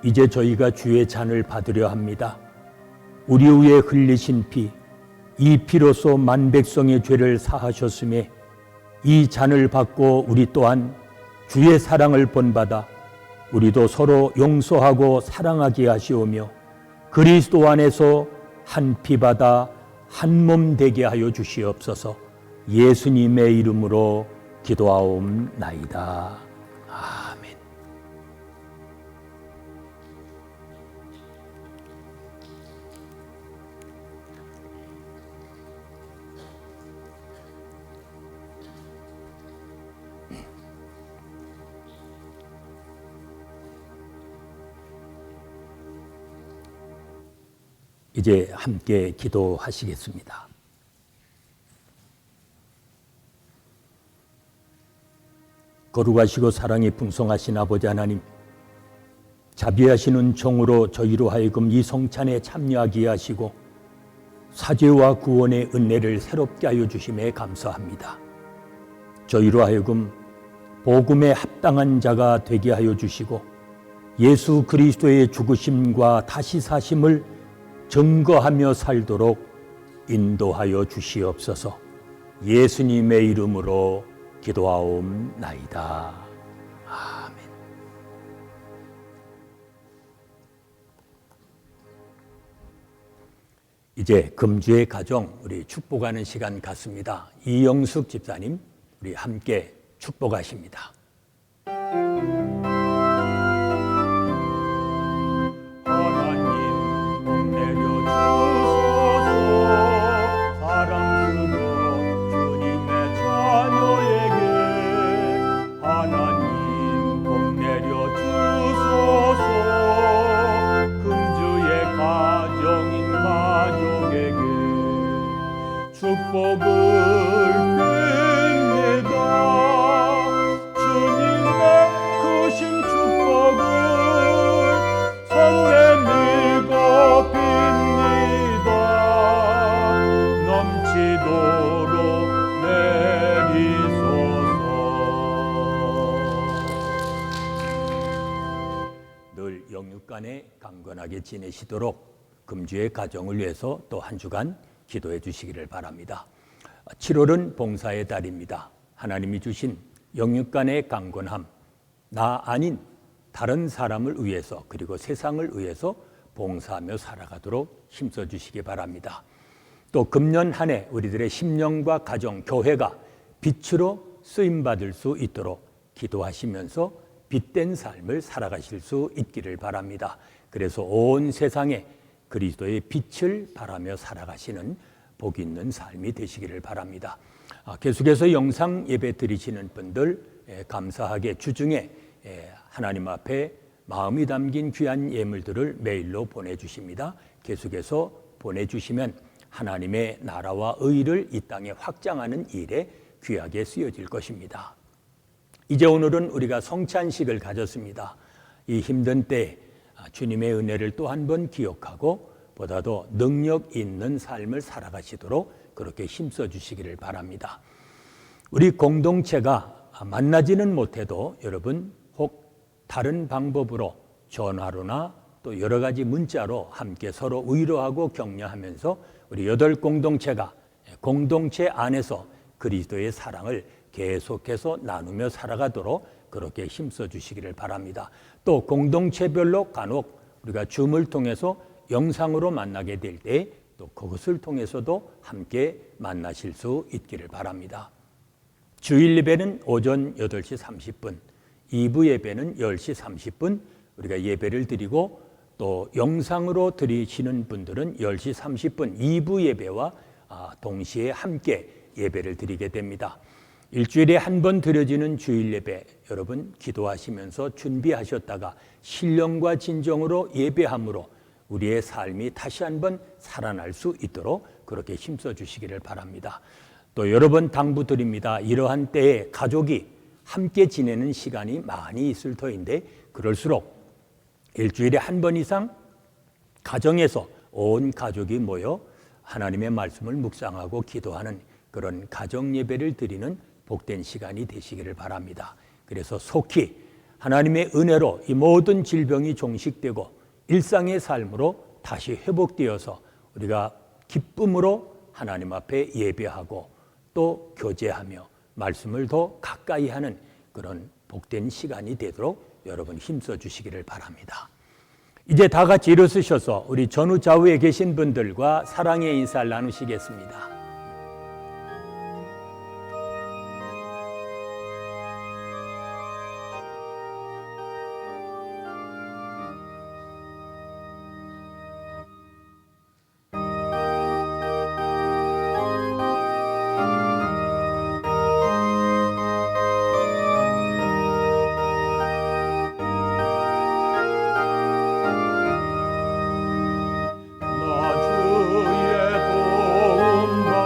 이제 저희가 주의 잔을 받으려 합니다. 우리 위에 흘리신 피, 이 피로서 만백성의 죄를 사하셨음에 이 잔을 받고 우리 또한 주의 사랑을 본받아 우리도 서로 용서하고 사랑하게 하시오며 그리스도 안에서 한 피 받아 한 몸 되게 하여 주시옵소서. 예수님의 이름으로 기도하옵나이다. 아멘. 이제 함께 기도하시겠습니다. 거룩하시고 사랑이 풍성하신 아버지 하나님, 자비하시는 종으로 저희로 하여금 이 성찬에 참여하게 하시고 사죄와 구원의 은혜를 새롭게 하여 주심에 감사합니다. 저희로 하여금 복음에 합당한 자가 되게 하여 주시고 예수 그리스도의 죽으심과 다시 사심을 증거하며 살도록 인도하여 주시옵소서. 예수님의 이름으로 기도하옵나이다. 아멘. 이제 금주의 가정 우리 축복하는 시간 같습니다. 이영숙 집사님, 우리 함께 축복하십니다. 하나님 복 내려 주소서. 사랑스러운 주님의 자녀에게 하나님 복 내려 주소서. 금주의 가정인 가족에게 축복을 빕니다. 주님의 크신 축복을 손 내밀고 빕니다. 넘치도록 내리소서. 늘 영육간에 강건하게 지내시도록 금주의 가정을 위해서 또 한 주간 기도해 주시기를 바랍니다. 7월은 봉사의 달입니다. 하나님이 주신 영육간의 강건함, 나 아닌 다른 사람을 위해서 그리고 세상을 위해서 봉사하며 살아가도록 힘써 주시기 바랍니다. 또 금년 한 해 우리들의 심령과 가정, 교회가 빛으로 쓰임받을 수 있도록 기도하시면서 빛된 삶을 살아가실 수 있기를 바랍니다. 그래서 온 세상에 그리스도의 빛을 바라며 살아가시는 복 있는 삶이 되시기를 바랍니다. 계속해서 영상 예배 드리시는 분들 감사하게 주중에 하나님 앞에 마음이 담긴 귀한 예물들을 메일로 보내주십니다. 계속해서 보내주시면 하나님의 나라와 의를 이 땅에 확장하는 일에 귀하게 쓰여질 것입니다. 이제 오늘은 우리가 성찬식을 가졌습니다. 이 힘든 때에 주님의 은혜를 또 한 번 기억하고 보다도 능력 있는 삶을 살아가시도록 그렇게 힘써 주시기를 바랍니다. 우리 공동체가 만나지는 못해도 여러분 혹 다른 방법으로 전화로나 또 여러 가지 문자로 함께 서로 위로하고 격려하면서 우리 8 공동체가 공동체 안에서 그리스도의 사랑을 계속해서 나누며 살아가도록 그렇게 힘써 주시기를 바랍니다. 또 공동체별로 간혹 우리가 줌을 통해서 영상으로 만나게 될 때 또 그것을 통해서도 함께 만나실 수 있기를 바랍니다. 주일 예배는 오전 8시 30분, 2부 예배는 10시 30분 우리가 예배를 드리고 또 영상으로 드리시는 분들은 10시 30분 2부 예배와 동시에 함께 예배를 드리게 됩니다. 일주일에 한 번 드려지는 주일 예배, 여러분 기도하시면서 준비하셨다가 신령과 진정으로 예배함으로 우리의 삶이 다시 한번 살아날 수 있도록 그렇게 힘써 주시기를 바랍니다. 또 여러 번 당부드립니다. 이러한 때에 가족이 함께 지내는 시간이 많이 있을 터인데 그럴수록 일주일에 한 번 이상 가정에서 온 가족이 모여 하나님의 말씀을 묵상하고 기도하는 그런 가정 예배를 드리는 복된 시간이 되시기를 바랍니다. 그래서 속히 하나님의 은혜로 이 모든 질병이 종식되고 일상의 삶으로 다시 회복되어서 우리가 기쁨으로 하나님 앞에 예배하고 또 교제하며 말씀을 더 가까이 하는 그런 복된 시간이 되도록 여러분 힘써 주시기를 바랍니다. 이제 다 같이 일어서셔서 우리 전후 좌우에 계신 분들과 사랑의 인사를 나누시겠습니다. 나 주의 도움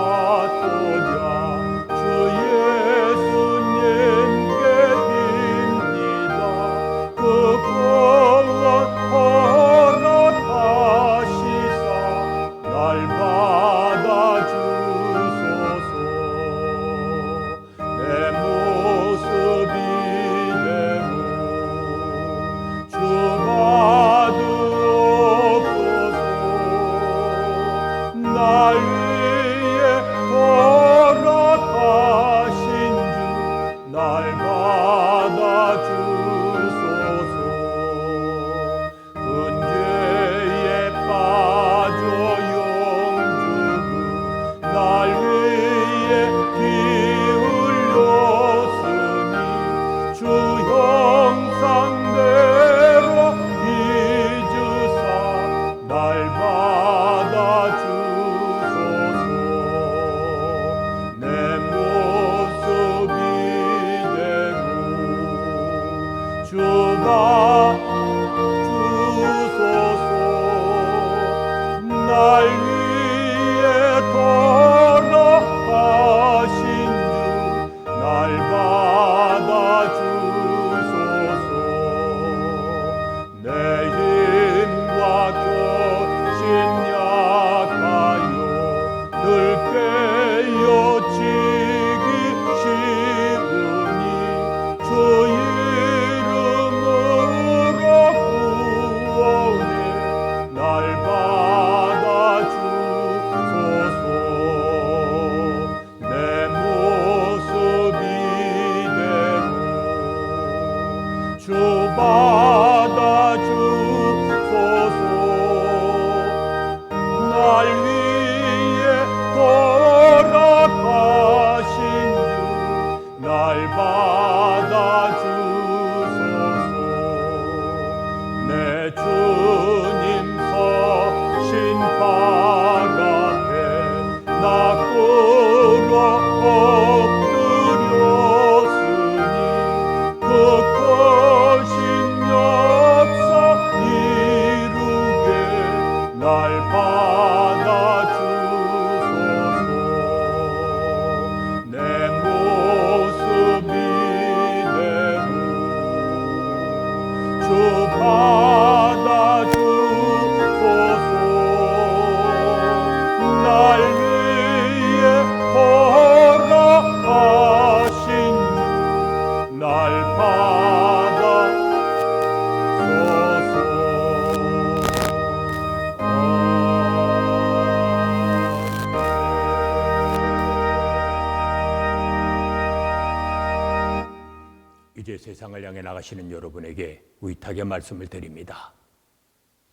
이제 세상을 향해 나가시는 여러분에게 위탁의 말씀을 드립니다.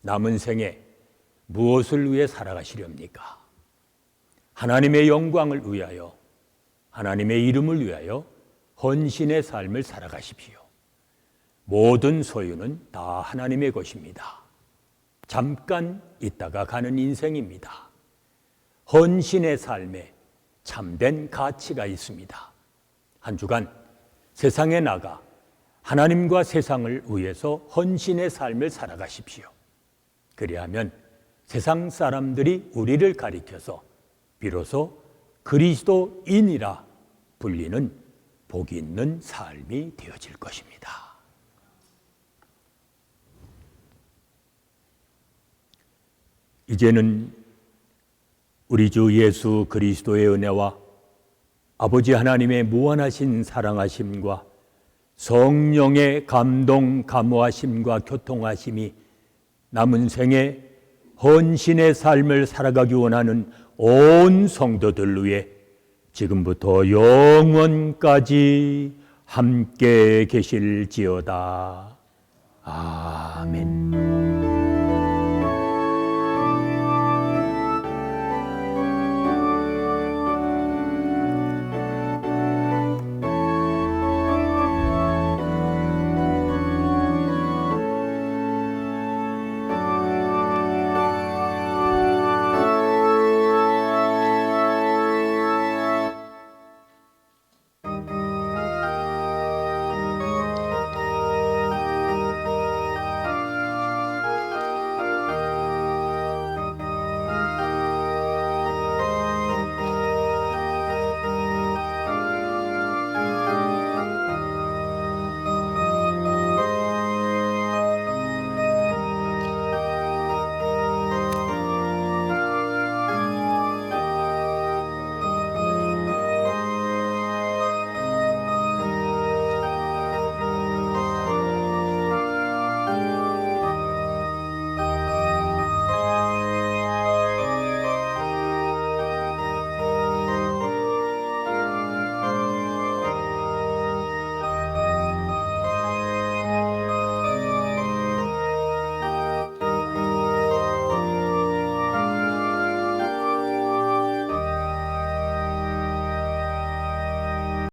남은 생에 무엇을 위해 살아가시렵니까? 하나님의 영광을 위하여, 하나님의 이름을 위하여 헌신의 삶을 살아가십시오. 모든 소유는 다 하나님의 것입니다. 잠깐 있다가 가는 인생입니다. 헌신의 삶에 참된 가치가 있습니다. 한 주간 세상에 나가 하나님과 세상을 위해서 헌신의 삶을 살아가십시오. 그리하면 세상 사람들이 우리를 가리켜서 비로소 그리스도인이라 불리는 복이 있는 삶이 되어질 것입니다. 이제는 우리 주 예수 그리스도의 은혜와 아버지 하나님의 무한하신 사랑하심과 성령의 감동, 감화하심과 교통하심이 남은 생에 헌신의 삶을 살아가기 원하는 온 성도들 위해 지금부터 영원까지 함께 계실지어다. 아멘.